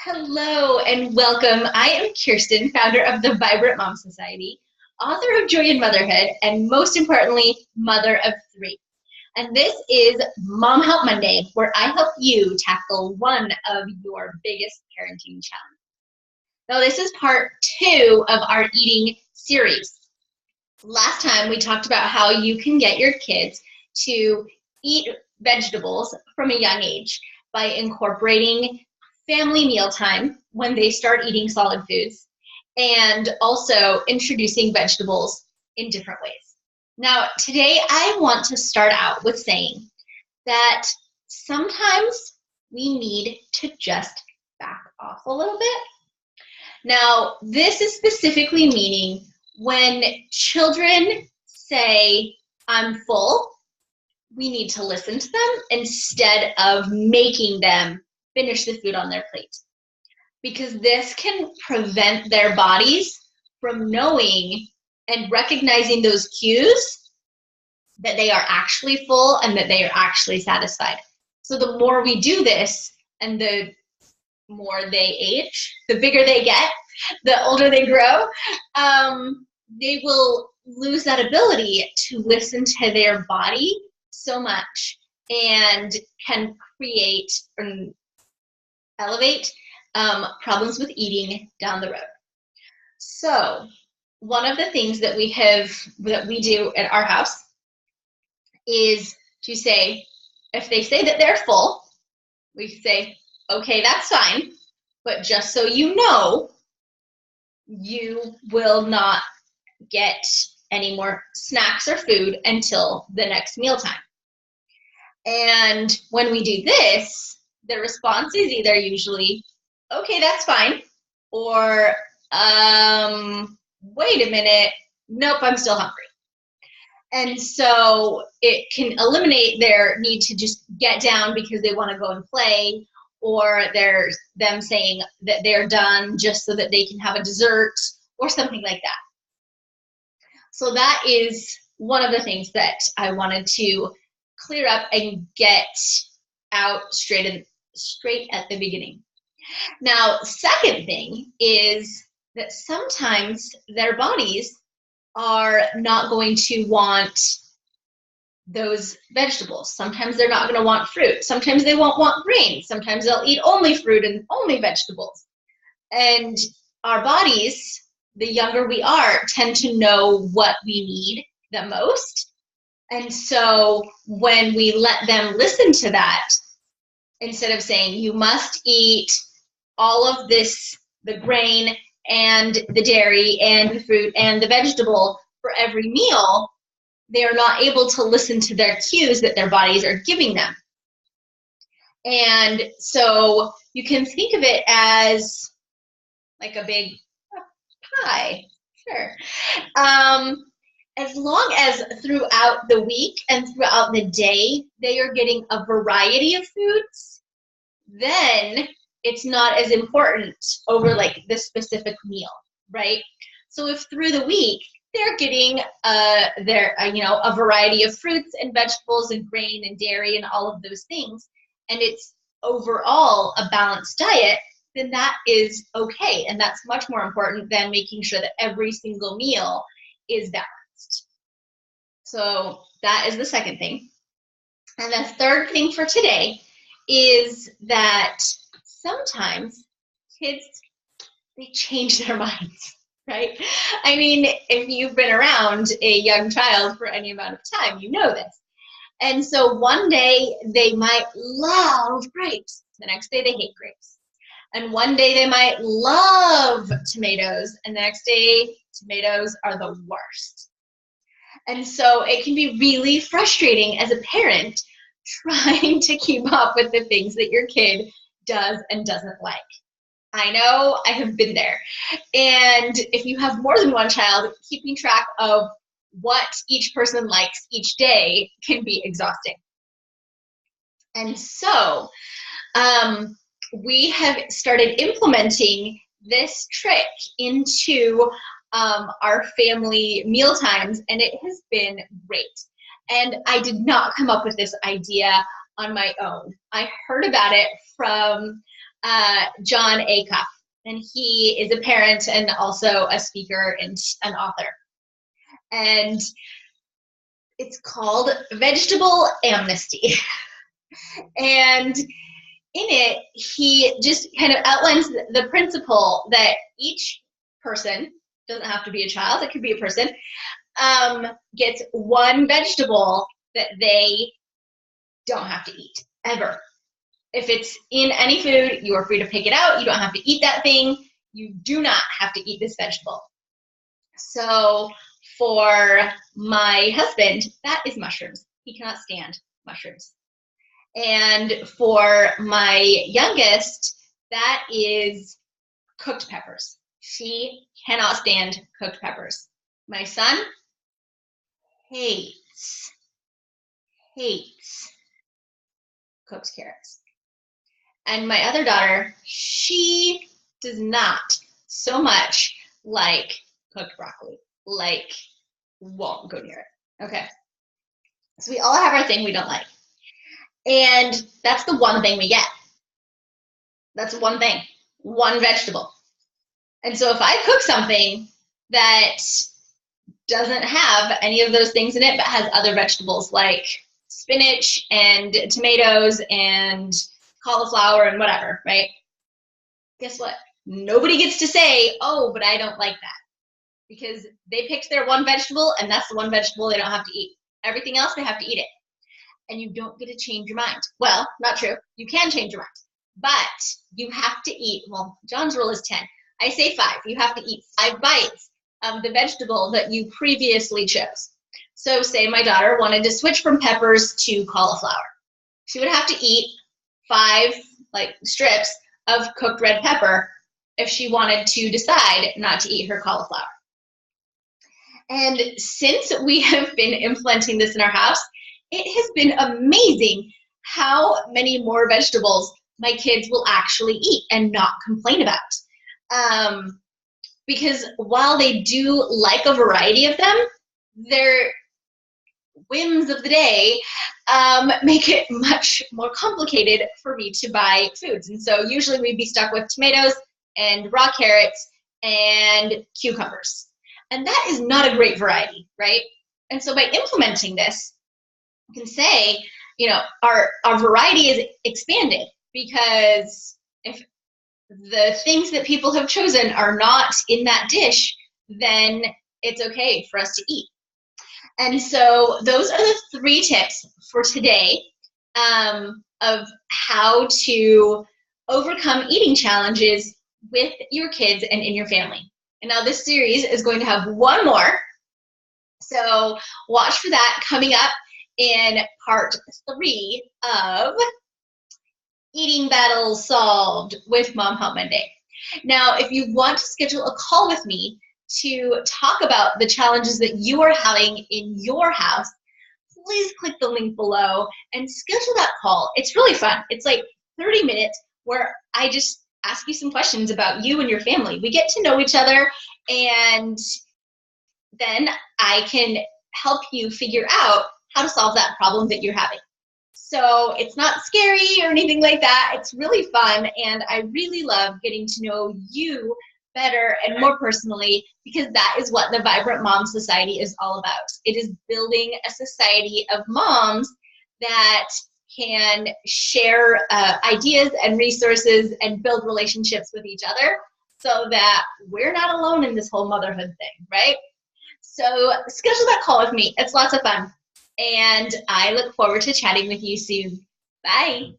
Hello and welcome. I am Kirsten, founder of the Vibrant Mom Society, author of Joy in Motherhood, and most importantly, mother of three. And this is Mom Help Monday, where I help you tackle one of your biggest parenting challenges. Now, this is part 2 of our eating series. Last time we talked about how you can get your kids to eat vegetables from a young age by incorporating family mealtime when they start eating solid foods, and also introducing vegetables in different ways. Now, today I want to start out with saying that sometimes we need to just back off a little bit. Now, this is specifically meaning when children say, "I'm full," we need to listen to them instead of making them finish the food on their plate, because this can prevent their bodies from knowing and recognizing those cues that they are actually full and that they are actually satisfied. So the more we do this and the more they age, the bigger they get, the older they grow, they will lose that ability to listen to their body so much and can create and elevate problems with eating down the road. So one of the things that we do at our house is to say, if they say that they're full, we say, "Okay, that's fine, but just so you know, you will not get any more snacks or food until the next mealtime." And when we do this, the response is either usually, "Okay, that's fine," or "Wait a minute, nope, I'm still hungry." And so it can eliminate their need to just get down because they want to go and play, or there's them saying that they're done just so that they can have a dessert or something like that. So that is one of the things that I wanted to clear up and get out straight at the beginning. Now, second thing is that sometimes their bodies are not going to want those vegetables. Sometimes they're not going to want fruit. Sometimes they won't want grains. Sometimes they'll eat only fruit and only vegetables. And our bodies, the younger we are, tend to know what we need the most. And so when we let them listen to that, instead of saying, "You must eat all of this, the grain and the dairy and the fruit and the vegetable for every meal," they are not able to listen to their cues that their bodies are giving them. And so you can think of it as like a big pie. Sure. As long as throughout the week and throughout the day they are getting a variety of foods, then it's not as important over like the specific meal, right? So if through the week they're getting a variety of fruits and vegetables and grain and dairy and all of those things, and it's overall a balanced diet, then that is okay. And that's much more important than making sure that every single meal is balanced. So that is the second thing. And the third thing for today is that sometimes kids, they change their minds, right? I mean, if you've been around a young child for any amount of time, you know this. And so one day they might love grapes. The next day they hate grapes. And one day they might love tomatoes, and the next day tomatoes are the worst. And so it can be really frustrating as a parent trying to keep up with the things that your kid does and doesn't like. I know, I have been there. And if you have more than one child, keeping track of what each person likes each day can be exhausting. And so we have started implementing this trick into our family meal times, and it has been great. And I did not come up with this idea on my own. I heard about it from Jon Acuff, and he is a parent and also a speaker and an author. And it's called Vegetable Amnesty. And in it, he just kind of outlines the principle that each person, doesn't have to be a child, it could be a person, gets one vegetable that they don't have to eat, ever. If it's in any food, you are free to pick it out. You don't have to eat that thing. You do not have to eat this vegetable. So for my husband, that is mushrooms. He cannot stand mushrooms. And for my youngest, that is cooked peppers. She cannot stand cooked peppers. My son hates cooked carrots. And my other daughter, she does not so much like cooked broccoli, like won't go near it. Okay. So we all have our thing we don't like. And that's the one thing we get. That's one thing, one vegetable. And so if I cook something that doesn't have any of those things in it, but has other vegetables like spinach and tomatoes and cauliflower and whatever, right? Guess what? Nobody gets to say, oh, but I don't like that. Because they picked their one vegetable, and that's the one vegetable they don't have to eat. Everything else, they have to eat it. And you don't get to change your mind. Well, not true. You can change your mind. But you have to eat, well, John's rule is 10. I say 5. You have to eat 5 bites of the vegetable that you previously chose. So say my daughter wanted to switch from peppers to cauliflower. She would have to eat 5 strips of cooked red pepper if she wanted to decide not to eat her cauliflower. And since we have been implementing this in our house, it has been amazing how many more vegetables my kids will actually eat and not complain about. Because while they do like a variety of them, their whims of the day make it much more complicated for me to buy foods. And so usually we'd be stuck with tomatoes and raw carrots and cucumbers. And that is not a great variety, right? And so by implementing this, you can say, you know, our variety is expanded, because if the things that people have chosen are not in that dish, then it's okay for us to eat. And so those are the 3 tips for today of how to overcome eating challenges with your kids and in your family. And now this series is going to have one more. So watch for that coming up in part 3 of Eating Battle Solved with Mom Help Monday. Now, if you want to schedule a call with me to talk about the challenges that you are having in your house, please click the link below and schedule that call. It's really fun. It's like 30 minutes where I just ask you some questions about you and your family. We get to know each other, and then I can help you figure out how to solve that problem that you're having. So it's not scary or anything like that. It's really fun, and I really love getting to know you better and more personally, because that is what the Vibrant Mom Society is all about. It is building a society of moms that can share ideas and resources and build relationships with each other so that we're not alone in this whole motherhood thing, right? So schedule that call with me. It's lots of fun. And I look forward to chatting with you soon. Bye.